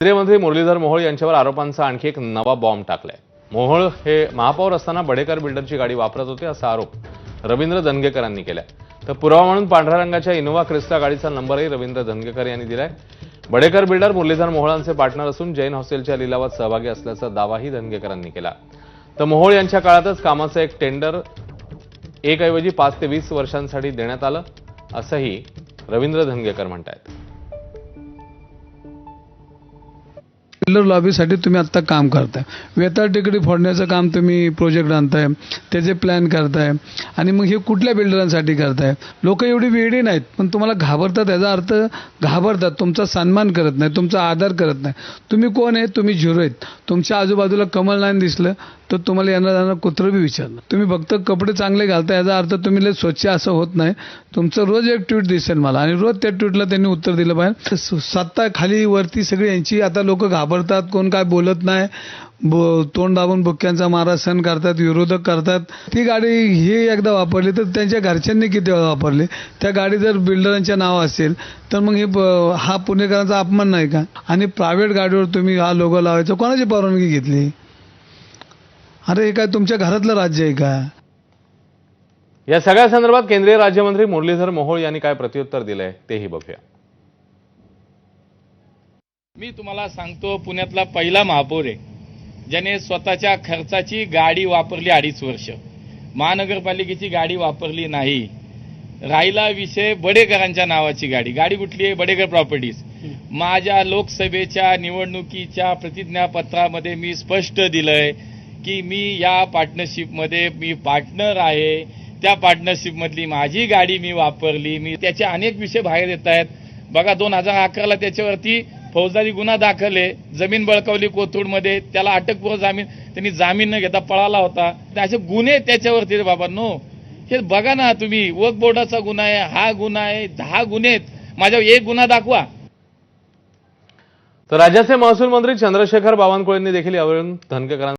केंद्रीय मंत्री मुरलीधर मोहोळ यांच्यावर आरोपांचा आणखी एक नवा बॉम्ब टाकलाय। मोहोळ हे महापौर असताना बडेकर बिल्डरची गाडी वापरत होते असा आरोप रवींद्र धनगेकरांनी केलाय। तर पुरावा म्हणून पांढऱ्या रंगाच्या इनोव्हा क्रिस्टा गाडीचा नंबरही रवींद्र धनगेकर यांनी दिलाय। बडेकर बिल्डर मुरलीधर मोहोळांचे पार्टनर असून जैन हॉस्टेलच्या लिलावात सहभागी असल्याचा दावाही धनगेकरांनी केला। तर मोहोळ यांच्या काळातच कामाचं एक टेंडर 1 ऐवजी 5 ते 20 वर्षांसाठी देण्यात आलं असंही रवींद्र धनगेकर म्हणतात। बिल्डर लॉबीसाठी तुम्ही आता काम करताय, वेताळ टेकडी फोडण्याचं काम तुम्ही प्रोजेक्ट आणताय, त्याचे प्लॅन करताय आणि मग हे कुठल्या बिल्डरांसाठी करताय? लोक एवढी वेडी नाहीत, पण तुम्हाला घाबरतात। याचा अर्थ घाबरतात, तुमचा सन्मान करत नाही, तुमचा आदर करत नाही। तुम्ही कोण आहे? तुम्ही झिरो आहेत। तुमच्या आजूबाजूला कमल नाही दिसलं तर तुम्हाला येणार जाणार कुत्रं बी विचारणार। तुम्ही फक्त कपडे चांगले घालताय याचा अर्थ तुम्ही लय स्वच्छ असं होत नाही। तुमचं रोज एक ट्विट दिसेल मला आणि रोज त्या ट्विटला त्यांनी उत्तर दिलं पाहिजे। सत्ता खाली वरती सगळी यांची आता लोक घाबरतात, कोण काय बोलत नाही, तोंड दाबून बुक्क्यांचा मारा सहन करतात, विरोधक करतात। ती गाडी ही एकदा वापरली तर त्यांच्या घरच्यांनी किती वेळा वापरली? त्या गाडी जर बिल्डरांच्या नाव असेल तर मग हे हा पुणेकरांचा अपमान नाही का? आणि प्रायव्हेट गाडीवर तुम्ही हा लोगो लावायचा कोणाची परवानगी घेतली? अरे हे काय तुमच्या घरातलं राज्य आहे का? या सगळ्या संदर्भात केंद्रीय राज्यमंत्री मुरलीधर मोहोळ यांनी काय प्रत्युत्तर दिलंय तेही बघूया। मी तुम्हाला सांगतो, पुण्यातला पहिला महापौर आहे ज्याने स्वतःच्या खर्चाची गाडी वापरली 2.5 वर्ष, महानगरपालिकेची गाडी वापरली नाही। राहिला विषय बडेकरांच्या नावाची गाडी, गाडी कुठली आहे? बडेकर प्रॉपर्टीज। माझ्या लोकसभेच्या निवडणुकीच्या प्रतिज्ञापत्रामध्ये मी स्पष्ट दिलंय की मी या पार्टनरशिपमध्ये मी पार्टनर आहे, त्या पार्टनरशिपमधली माझी गाडी मी वापरली। मी त्याचे अनेक विषय बाहेर येत आहेत बघा। 2011ला त्याच्यावरती फौजदारी गुन्हा दाखल आहे, जमीन बळकावली कोथरूडमध्ये, त्याला अटकपूर्व जामीन, त्यांनी जामीन न घेता पळाला होता। असे गुन्हे त्याच्यावरती बाबांनो, हे बघा ना तुम्ही, वक्फ बोर्डाचा गुन्हा आहे, हा गुन्हा आहे, 10 गुन्हे आहेत, माझ्यावर एक गुन्हा दाखवा। तर राज्याचे महसूल मंत्री चंद्रशेखर बावनकुळेंनी देखील यावरून धनगेकरांना